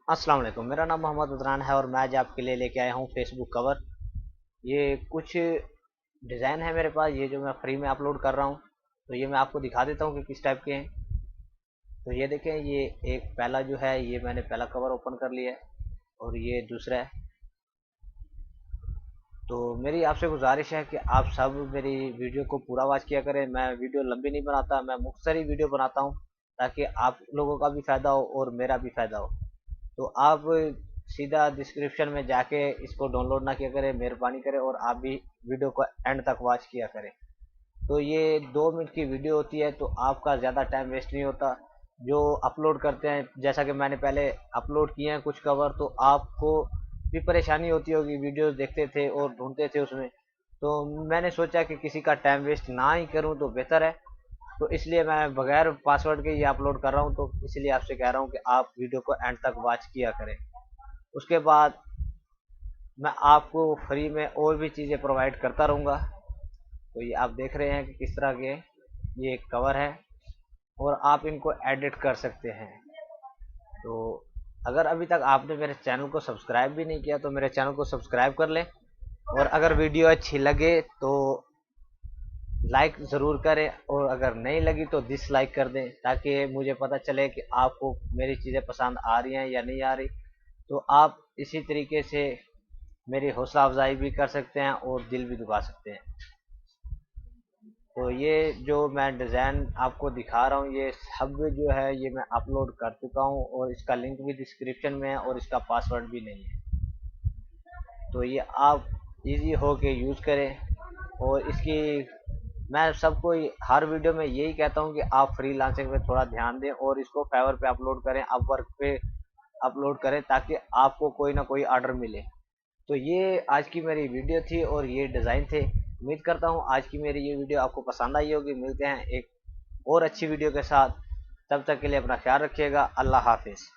अस्सलाम वालेकुम। मेरा नाम मोहम्मद उदरान है और मैं आज आपके लिए लेके आया हूँ फेसबुक कवर। ये कुछ डिज़ाइन है मेरे पास, ये जो मैं फ्री में अपलोड कर रहा हूँ। तो ये मैं आपको दिखा देता हूँ कि किस टाइप के हैं। तो ये देखें, ये एक पहला जो है, ये मैंने पहला कवर ओपन कर लिया है और ये दूसरा है। तो मेरी आपसे गुजारिश है कि आप सब मेरी वीडियो को पूरा वॉच किया करें। मैं वीडियो लंबी नहीं बनाता, मैं मुख्तसरी वीडियो बनाता हूँ ताकि आप लोगों का भी फ़ायदा हो और मेरा भी फ़ायदा हो। तो आप सीधा डिस्क्रिप्शन में जाके इसको डाउनलोड ना किया करें, मेहरबानी करें, और आप भी वीडियो को एंड तक वॉच किया करें। तो ये 2 मिनट की वीडियो होती है, तो आपका ज़्यादा टाइम वेस्ट नहीं होता। जो अपलोड करते हैं, जैसा कि मैंने पहले अपलोड किए हैं कुछ कवर, तो आपको भी परेशानी होती होगी, वीडियोस देखते थे और ढूंढते थे उसमें। तो मैंने सोचा कि किसी का टाइम वेस्ट ना ही करूं तो बेहतर है। तो इसलिए मैं बगैर पासवर्ड के ये अपलोड कर रहा हूँ। तो इसलिए आपसे कह रहा हूँ कि आप वीडियो को एंड तक वॉच किया करें। उसके बाद मैं आपको फ्री में और भी चीज़ें प्रोवाइड करता रहूँगा। तो ये आप देख रहे हैं कि किस तरह के ये कवर है और आप इनको एडिट कर सकते हैं। तो अगर अभी तक आपने मेरे चैनल को सब्सक्राइब भी नहीं किया तो मेरे चैनल को सब्सक्राइब कर लें, और अगर वीडियो अच्छी लगे तो लाइक ज़रूर करें, और अगर नहीं लगी तो डिसलाइक कर दें, ताकि मुझे पता चले कि आपको मेरी चीज़ें पसंद आ रही हैं या नहीं आ रही। तो आप इसी तरीके से मेरी हौसला अफजाई भी कर सकते हैं और दिल भी दुखा सकते हैं। तो ये जो मैं डिज़ाइन आपको दिखा रहा हूँ, ये सब जो है ये मैं अपलोड कर चुका हूँ और इसका लिंक भी डिस्क्रिप्शन में है और इसका पासवर्ड भी नहीं है। तो ये आप इजी हो के यूज़ करें। और इसकी मैं सबको हर वीडियो में यही कहता हूँ कि आप फ्रीलांसिंग पे थोड़ा ध्यान दें और इसको फाइवर पे अपलोड करें, अपवर्क पे अपलोड करें, ताकि आपको कोई ना कोई ऑर्डर मिले। तो ये आज की मेरी वीडियो थी और ये डिज़ाइन थे। उम्मीद करता हूँ आज की मेरी ये वीडियो आपको पसंद आई होगी। मिलते हैं एक और अच्छी वीडियो के साथ। तब तक के लिए अपना ख्याल रखिएगा। अल्लाह हाफिज़।